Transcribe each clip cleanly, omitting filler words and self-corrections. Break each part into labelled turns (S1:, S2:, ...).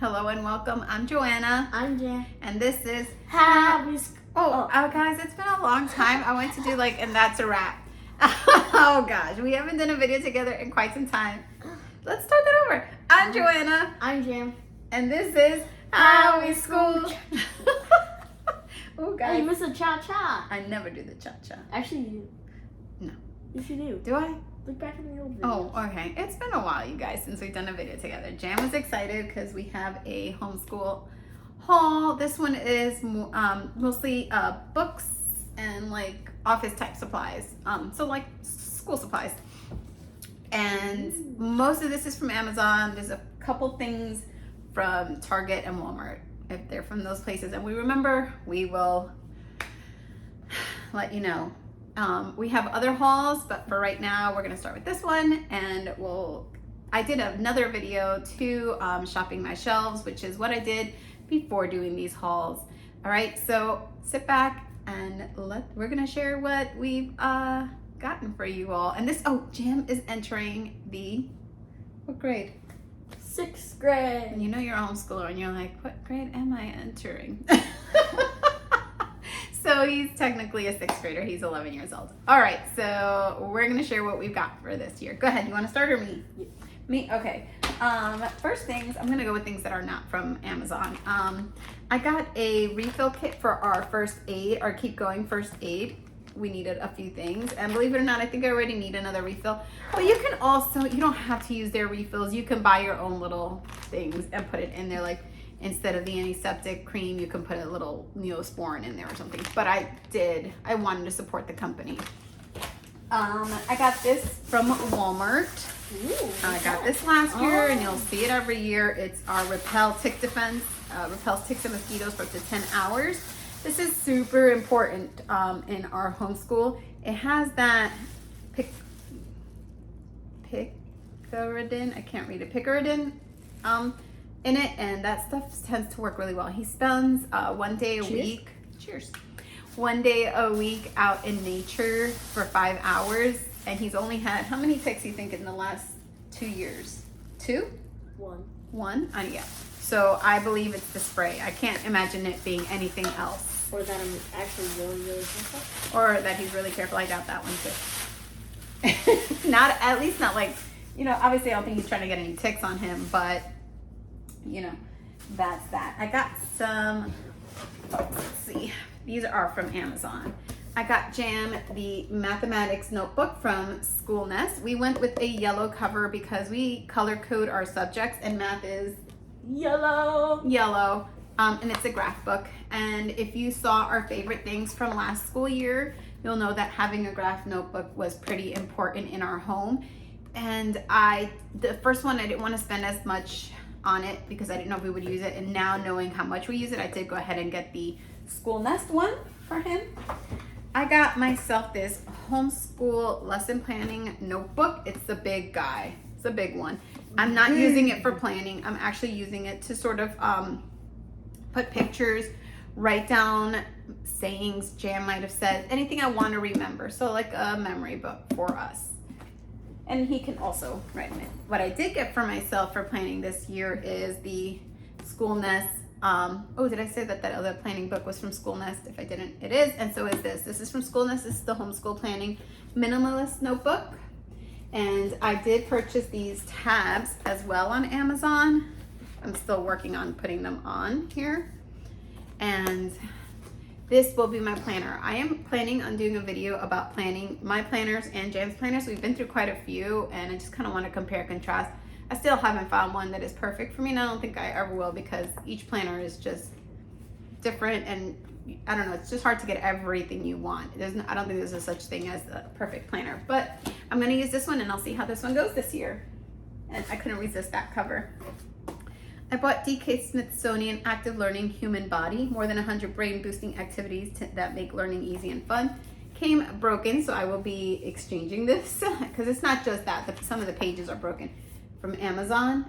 S1: Hello and welcome. I'm Joanna.
S2: I'm Jan.
S1: And this is
S2: Guys,
S1: it's been a long time. I went to do and that's a wrap. Oh gosh, we haven't done a video together in quite some time. Let's start that over. I'm Joanna.
S2: I'm Jan.
S1: And this is How We School. Oh
S2: You
S1: guys,
S2: missed a cha-cha.
S1: I never do the cha-cha.
S2: Actually, you.
S1: No.
S2: Yes, you do.
S1: Do I?
S2: Look back in the old video.
S1: Oh, okay. It's been a while, you guys, since we've done a video together. Jan was excited because we have a homeschool haul. This one is mostly books and office type supplies. So school supplies. And most of this is from Amazon. There's a couple things from Target and Walmart. If they're from those places and we remember, we will let you know. We have other hauls, but for right now, we're gonna start with this one, and I did another video too, shopping my shelves, which is what I did before doing these hauls. All right, so sit back and we're gonna share what we've gotten for you all. And Jam is entering what grade?
S2: 6th grade.
S1: And you know you're a homeschooler and you're like, what grade am I entering? So he's technically a 6th grader. He's 11 years old. All right, so we're gonna share what we've got for this year. Go ahead, you wanna start or me?
S2: Yeah.
S1: Me, okay. First things, I'm gonna go with things that are not from Amazon. I got a refill kit for our first aid, our Keep Going first aid. We needed a few things, and believe it or not, I think I already need another refill. But you can also, you don't have to use their refills. You can buy your own little things and put it in there, instead of the antiseptic cream, you can put a little Neosporin in there or something. But I wanted to support the company. I got this from Walmart.
S2: Ooh,
S1: I got this last year, and you'll see it every year. It's our Repel Tick Defense. Repels ticks and mosquitoes for up to 10 hours. This is super important in our homeschool. It has that picaridin, I can't read it, picaridin in it, and that stuff tends to work really well. He spends 1 day a week. Cheers. 1 day a week out in nature for 5 hours, and he's only had, how many ticks do you think in the last 2 years? 2?
S2: 1.
S1: 1? Yeah. So I believe it's the spray. I can't imagine it being anything else.
S2: Or that I'm actually really, really careful.
S1: Or that he's really careful. I doubt that one too. At least not obviously I don't think he's trying to get any ticks on him, but that's that. I got some, let's see. These are from Amazon. I got Jam the mathematics notebook from School Nest. We went with a yellow cover because we color code our subjects, and math is
S2: Yellow.
S1: And it's a graph book. And if you saw our favorite things from last school year, you'll know that having a graph notebook was pretty important in our home. And the first one, I didn't want to spend as much on it because I didn't know if we would use it. And now knowing how much we use it, I did go ahead and get the School Nest one for him. I got myself this homeschool lesson planning notebook. It's the big guy. It's a big one. I'm not using it for planning. I'm actually using it to sort of put pictures, write down sayings Jam might have said, anything I want to remember. So like a memory book for us. And he can also write in it. What I did get for myself for planning this year is the School Nest. Did I say that other planning book was from School Nest? If I didn't, it is. And so is this. This is from School Nest. This is the Homeschool Planning Minimalist Notebook. And I did purchase these tabs as well on Amazon. I'm still working on putting them on here. And this will be my planner. I am planning on doing a video about planning my planners and Jam's planners. We've been through quite a few, and I just kind of want to compare and contrast. I still haven't found one that is perfect for me, and I don't think I ever will because each planner is just different, and I don't know, it's just hard to get everything you want. I don't think there's a such thing as a perfect planner, but I'm going to use this one, and I'll see how this one goes this year. And I couldn't resist that cover. I bought D.K. Smithsonian Active Learning Human Body, more than 100 brain boosting activities that make learning easy and fun. Came broken, so I will be exchanging this because it's not just that, some of the pages are broken, from Amazon.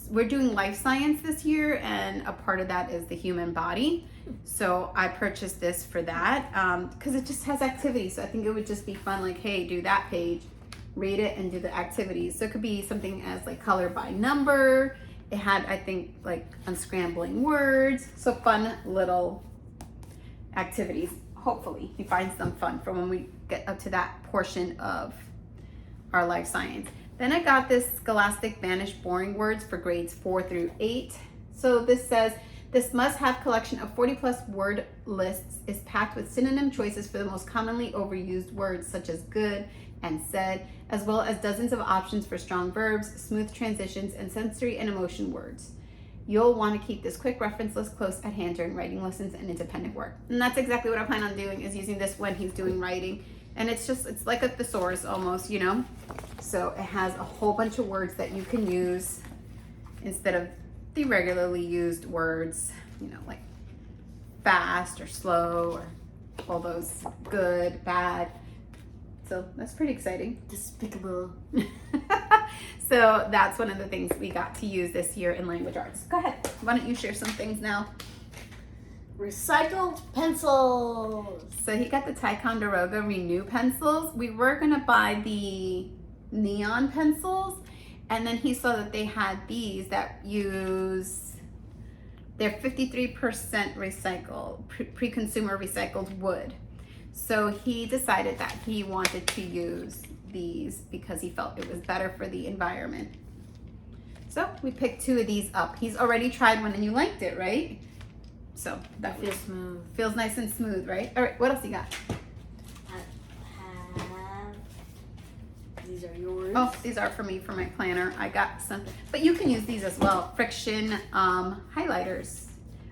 S1: We're doing life science this year, and a part of that is the human body. So I purchased this for that because it just has activities. So I think it would just be fun, hey, do that page, read it, and do the activities. So it could be something as color by number. It had, I think, like unscrambling words. So fun little activities. Hopefully he finds them fun for when we get up to that portion of our life science. Then I got this Scholastic Banish Boring Words for grades 4 through 8. So this says, this must-have collection of 40+ word lists is packed with synonym choices for the most commonly overused words such as good and said, as well as dozens of options for strong verbs, smooth transitions, and sensory and emotion words. You'll want to keep this quick reference list close at hand during writing lessons and independent work. And that's exactly what I plan on doing, is using this when he's doing writing. And it's like a thesaurus almost, you know? So it has a whole bunch of words that you can use instead of the regularly used words, you know, like fast or slow or all those good, bad. So that's pretty exciting.
S2: Despicable.
S1: So that's one of the things we got to use this year in language arts. Go ahead. Why don't you share some things now?
S2: Recycled pencils.
S1: So he got the Ticonderoga Renew pencils. We were gonna buy the neon pencils, and then he saw that they had these that use, they're 53% recycled, pre-consumer recycled wood. So he decided that he wanted to use these because he felt it was better for the environment. So we picked 2 of these up. He's already tried one and you liked it, right? So that
S2: feels smooth.
S1: Feels nice and smooth, right? All right, what else you got?
S2: These are yours.
S1: Oh, these are for me, for my planner. I got some, but you can use these as well. Friction highlighters.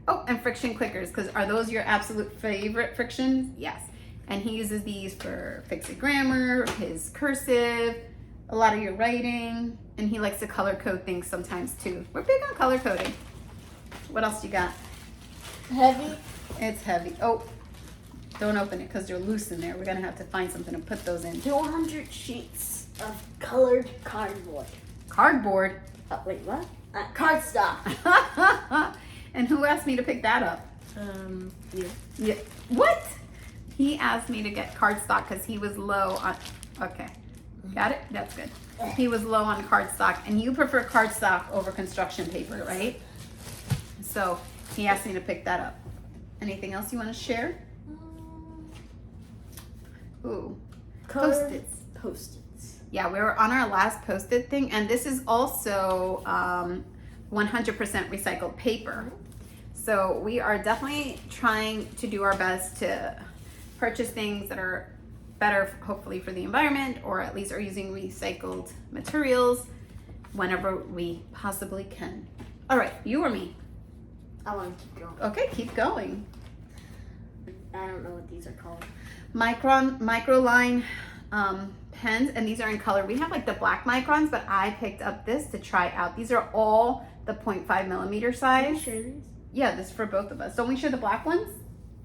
S1: Oh, and friction clickers, because are those your absolute favorite frictions? Yes. And he uses these for fixing grammar, his cursive, a lot of your writing, and he likes to color code things sometimes too. We're big on color coding. What else you got?
S2: Heavy.
S1: It's heavy. Oh, don't open it because they're loose in there. We're gonna have to find something to put those in.
S2: 200 sheets of colored cardboard.
S1: Cardboard?
S2: Wait, what? Cardstock.
S1: And who asked me to pick that up?
S2: You.
S1: Yeah. What? He asked me to get cardstock because he was low on, okay. Got it? That's good. He was low on cardstock, and you prefer cardstock over construction paper, right? So he asked me to pick that up. Anything else you want to share? Ooh, Post-its.
S2: Post-its.
S1: Yeah, we were on our last Post-it thing, and this is also 100% recycled paper. So we are definitely trying to do our best to purchase things that are better, hopefully, for the environment, or at least are using recycled materials whenever we possibly can. All right, you or me?
S2: I want to keep going.
S1: Okay, keep going.
S2: I don't know what these are called.
S1: Microline pens, and these are in color. We have like the black microns, but I picked up this to try out. These are all the 0.5 millimeter size.
S2: Are you sure these?
S1: Yeah, this is for both of us. Don't we share the black ones?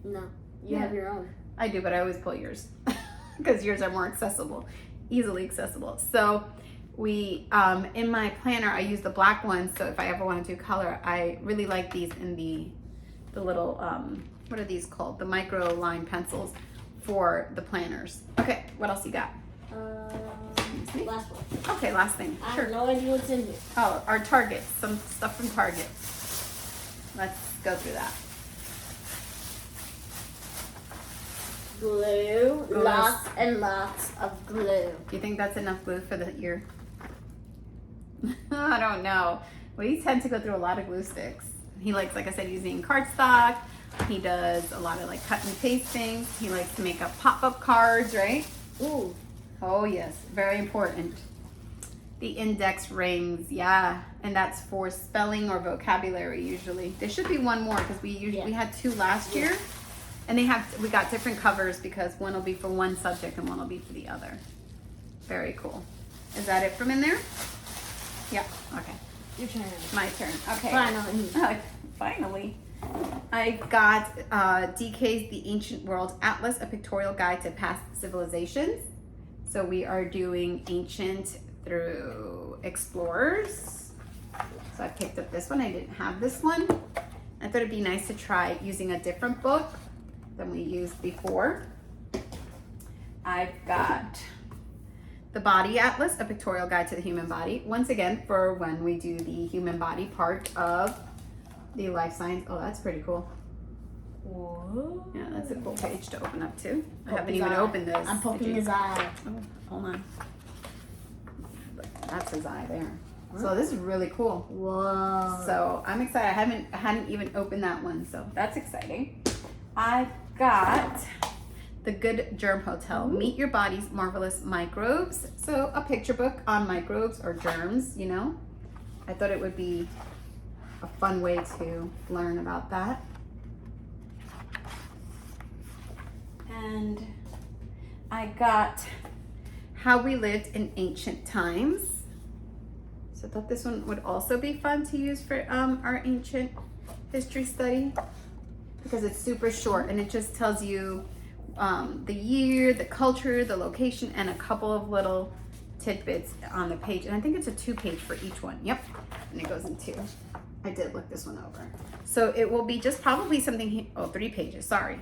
S2: No, you have your own.
S1: I do, but I always pull yours because yours are more accessible, easily accessible. So we, in my planner, I use the black ones. So if I ever want to do color, I really like these in the little, what are these called? The micro line pencils for the planners. Okay, what else you got?
S2: Last one.
S1: Okay, last thing.
S2: I
S1: Sure.
S2: have no idea what's in here.
S1: Oh, our Target, some stuff from Target. Let's go through that.
S2: Glue. Lots and lots of glue.
S1: Do you think that's enough glue for the year? I don't know. We tend to go through a lot of glue sticks. He likes, like I said, using cardstock. He does a lot of like cut and paste things. He likes to make up pop-up cards, right?
S2: Ooh.
S1: Oh yes, very important. The index rings, yeah, and that's for spelling or vocabulary usually. There should be one more because we had 2 last year, and we got different covers because one will be for one subject and one will be for the other. Very cool. Is that it from in there? Yeah. Okay.
S2: Your turn.
S1: My turn. Okay.
S2: Finally.
S1: Finally. I got DK's The Ancient World Atlas, a pictorial guide to past civilizations. So we are doing ancient through explorers. So I picked up this one. I didn't have this one. I thought it'd be nice to try using a different book than we used before. I've got The Body Atlas, a pictorial guide to the human body. Once again, for when we do the human body part of the life science. Oh, that's pretty cool.
S2: Whoa.
S1: Yeah, that's a cool page to open up too. I
S2: Poke
S1: haven't
S2: his
S1: even
S2: eye.
S1: opened this.
S2: I'm poking
S1: Did you?
S2: his eye.
S1: Oh, hold on. That's his eye there. So this is really cool.
S2: Whoa.
S1: So I'm excited. I hadn't even opened that one, so that's exciting. I got The Good Germ Hotel. Meet Your Body's Marvelous Microbes. So a picture book on microbes or germs, you know. I thought it would be a fun way to learn about that. And I got How We Lived in Ancient Times. So I thought this one would also be fun to use for our ancient history study because it's super short and it just tells you the year, the culture, the location, and a couple of little tidbits on the page. And I think it's a 2-page for each one. Yep. And it goes in 2. I did look this one over. So it will be just probably something 3 pages, sorry.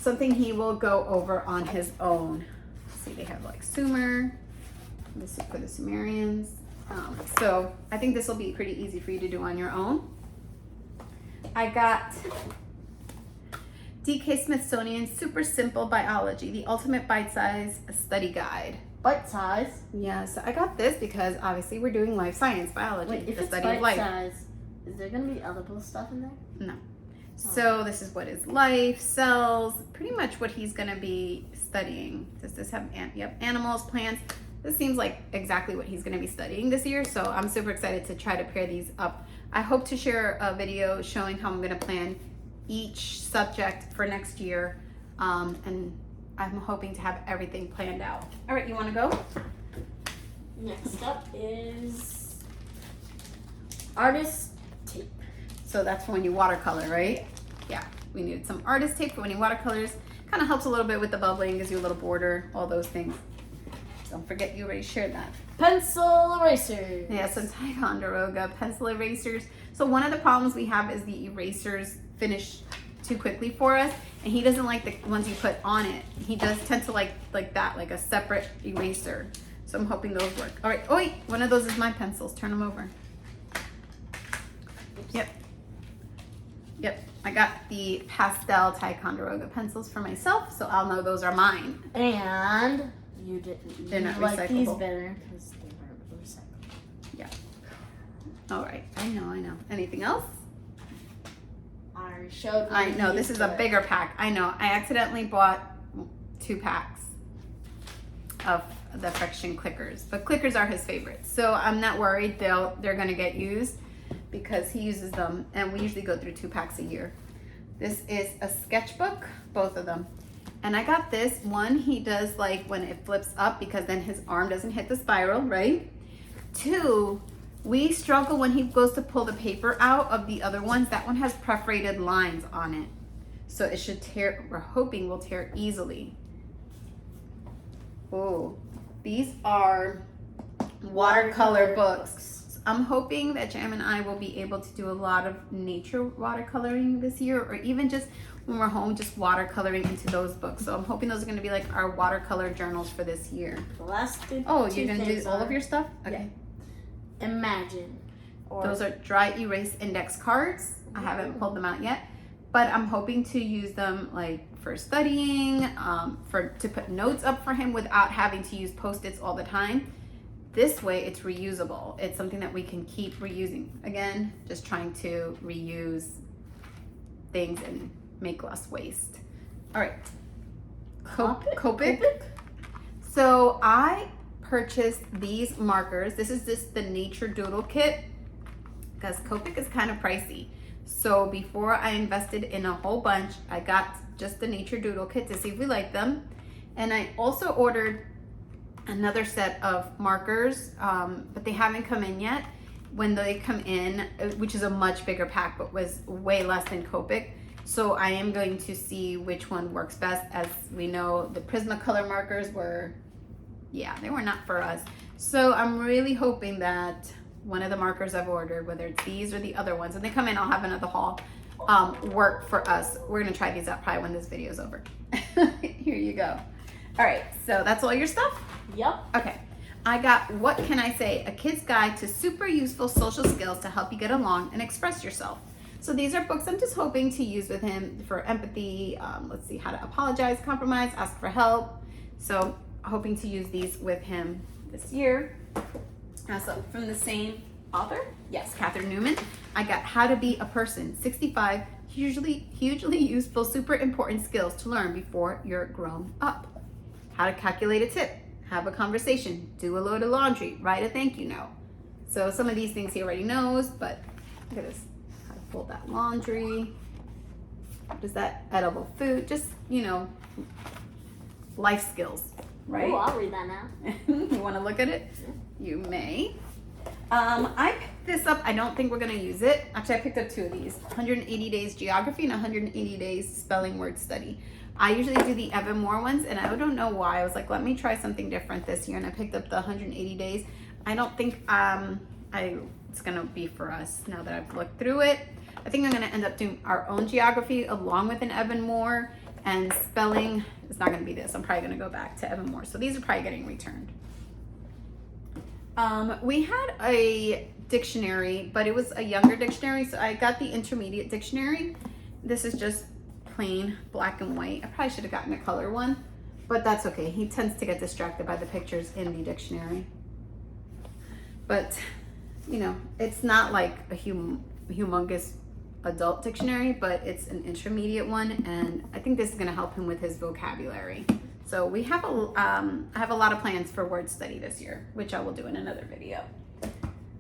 S1: Something he will go over on his own. See, they have like Sumer, this is for the Sumerians. So I think this will be pretty easy for you to do on your own. I got DK Smithsonian Super Simple Biology, the ultimate bite-size study guide.
S2: Bite size?
S1: Yeah, so I got this because obviously we're doing life science biology,
S2: Wait, if
S1: the
S2: it's
S1: study
S2: bite
S1: of life.
S2: size, is there gonna be edible stuff in there?
S1: No. So this is what is life, cells, pretty much what he's gonna be studying. Does this have, yep, animals, plants. This seems like exactly what he's gonna be studying this year, so I'm super excited to try to pair these up. I hope to share a video showing how I'm gonna plan each subject for next year, and I'm hoping to have everything planned out. All right, you wanna go?
S2: Next up is artist tape.
S1: So that's for when you watercolor, right? Yeah, we needed some artist tape for when you watercolors. Kind of helps a little bit with the bubbling, gives you a little border, all those things. Don't forget you already shared that.
S2: Pencil erasers.
S1: Yeah, some Ticonderoga pencil erasers. So one of the problems we have is the erasers finish too quickly for us, and he doesn't like the ones you put on it. He does tend to like that, like a separate eraser. So I'm hoping those work. All right, oh wait, one of those is my pencils. Turn them over. Yep. Yep, I got the pastel Ticonderoga pencils for myself, so I'll know those are mine.
S2: And you didn't.
S1: They're not
S2: like these
S1: recyclable.
S2: better because they were recyclable.
S1: Yeah. All right, I know. Anything else?
S2: I already showed.
S1: I know, this is a bigger pack. I know, I accidentally bought 2 packs of the friction clickers, but clickers are his favorite. So I'm not worried they're gonna get used because he uses them, and we usually go through 2 packs a year. This is a sketchbook, both of them. And I got this one, he does like when it flips up because then his arm doesn't hit the spiral, right? 2, we struggle when he goes to pull the paper out of the other ones. That one has perforated lines on it. So it should tear, we're hoping will tear easily. Oh, these are watercolor books. I'm hoping that Jam and I will be able to do a lot of nature watercoloring this year, or even just when we're home, just watercoloring into those books. So I'm hoping those are gonna be like our watercolor journals for this year.
S2: The last two.
S1: Oh,
S2: two
S1: you're gonna do
S2: things
S1: all
S2: are
S1: of your stuff? Okay.
S2: Imagine. Or
S1: Those are dry erase index cards. I haven't pulled them out yet, but I'm hoping to use them like for studying, to put notes up for him without having to use Post-its all the time. This way it's reusable. It's something that we can keep reusing. Again, just trying to reuse things and make less waste. All right. Copic. So I purchased these markers. This is just the Nature Doodle Kit because Copic is kind of pricey. So before I invested in a whole bunch, I got just the Nature Doodle Kit to see if we like them. And I also ordered another set of markers, but they haven't come in yet. When they come in, which is a much bigger pack, but was way less than Copic. So I am going to see which one works best. As we know, the Prismacolor markers were, yeah, they were not for us. So I'm really hoping that one of the markers I've ordered, whether it's these or the other ones, when they come in, I'll have another haul, work for us. We're gonna try these out probably when this video is over. Here you go. All right, so that's all your stuff?
S2: Yep.
S1: Okay. I got What Can I Say? A Kid's Guide to Super Useful Social Skills to Help You Get Along and Express Yourself. So these are books I'm just hoping to use with him for empathy. Let's see, how to apologize, compromise, ask for help. So hoping to use these with him this year. So from the same author, yes, Catherine Newman, I got How to Be a Person, 65 hugely useful, super important skills to learn before you're grown up. How to calculate a tip, have a conversation, do a load of laundry, write a thank you note. So some of these things he already knows, but look at this. How to fold that laundry. What is that? Edible food. Just, life skills, right?
S2: Oh, I'll read that now.
S1: You want to look at it? You may. I picked this up. I don't think we're going to use it. Actually, I picked up 2 of these. 180 Days Geography and 180 Days Spelling Word Study. I usually do the Evan Moore ones, and I don't know why. I was like, let me try something different this year, and I picked up the 180 Days. I don't think it's going to be for us now that I've looked through it. I think I'm going to end up doing our own geography along with an Evan Moore, and spelling is not going to be this. I'm probably going to go back to Evan Moore. So these are probably getting returned. We had a dictionary, but it was a younger dictionary, so I got the intermediate dictionary. This is just plain black and white. I probably should have gotten a color one, but that's okay. He tends to get distracted by the pictures in the dictionary. But, it's not like a humongous adult dictionary, but it's an intermediate one, and I think this is going to help him with his vocabulary. So we have I have a lot of plans for word study this year, which I will do in another video.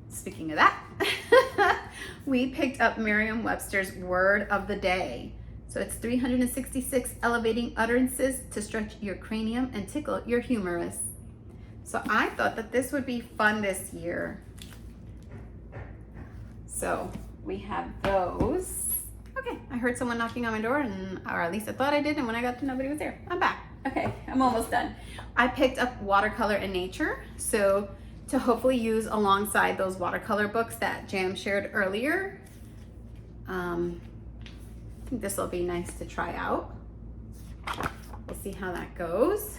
S1: Speaking of that, we picked up Merriam-Webster's Word of the Day. So it's 366 elevating utterances to stretch your cranium and tickle your humerus. So I thought that this would be fun this year. So we have those. Okay, I heard someone knocking on my door, or at least I thought I did, and when I got to nobody was there. I'm back. Okay, I'm almost done. I picked up Watercolor in Nature, so to hopefully use alongside those watercolor books that Jam shared earlier. I think this will be nice to try out. We'll see how that goes.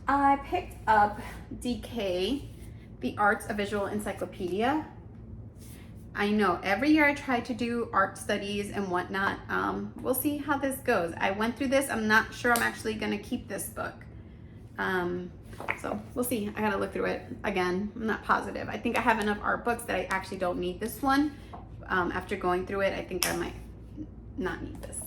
S1: I picked up DK, The Arts of Visual Encyclopedia. I know every year I try to do art studies and whatnot. We'll see how this goes. I went through this. I'm not sure I'm actually going to keep this book. So we'll see. I got to look through it again. I'm not positive. I think I have enough art books that I actually don't need this one. After going through it, I think I might not need this.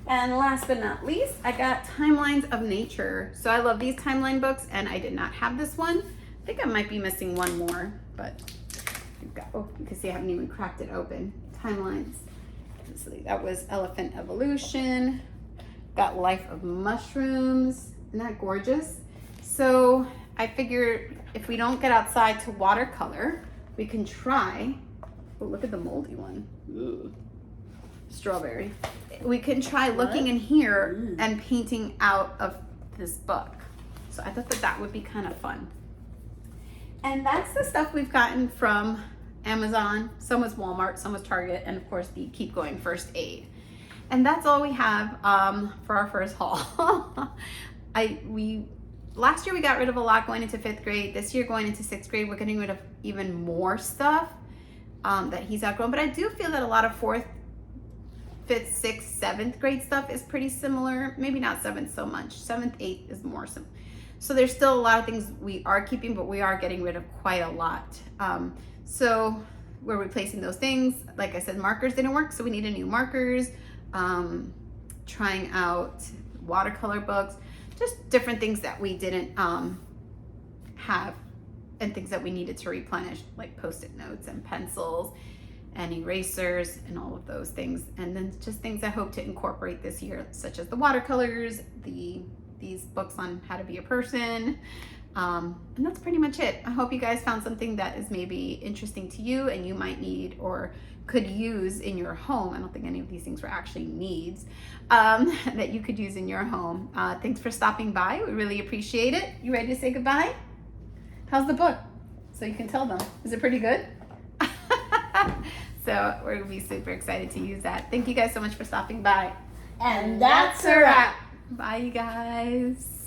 S1: And last but not least, I got Timelines of Nature. So I love these timeline books, and I did not have this one. I think I might be missing one more, but you can see I haven't even cracked it open. Timelines. So that was Elephant Evolution. Got Life of Mushrooms. Isn't that gorgeous? So I figured if we don't get outside to watercolor, we can try. Oh, look at the moldy one. Ooh. Strawberry. We can try looking in here and painting out of this book. So I thought that would be kind of fun. And that's the stuff we've gotten from Amazon. Some was Walmart, some was Target, and of course the Keep Going First Aid. And that's all we have for our first haul. Last year we got rid of a lot going into 5th grade. This year going into 6th grade, we're getting rid of even more stuff that he's outgrown. But I do feel that a lot of 4th, 5th, 6th, 7th grade stuff is pretty similar. Maybe not 7th so much. 7th, 8th is more similar. So there's still a lot of things we are keeping, but we are getting rid of quite a lot. So we're replacing those things. Like I said, markers didn't work, so we needed new markers. Trying out watercolor books, just different things that we didn't have and things that we needed to replenish, like Post-it notes and pencils and erasers and all of those things. And then just things I hope to incorporate this year, such as the watercolors, these books on how to be a person. And that's pretty much it. I hope you guys found something that is maybe interesting to you and you might need or could use in your home. I don't think any of these things were actually needs that you could use in your home. Thanks for stopping by. We really appreciate it. You ready to say goodbye? How's the book? So you can tell them. Is it pretty good? So we're gonna be super excited to use that. Thank you guys so much for stopping by.
S2: And that's a wrap.
S1: Bye, you guys.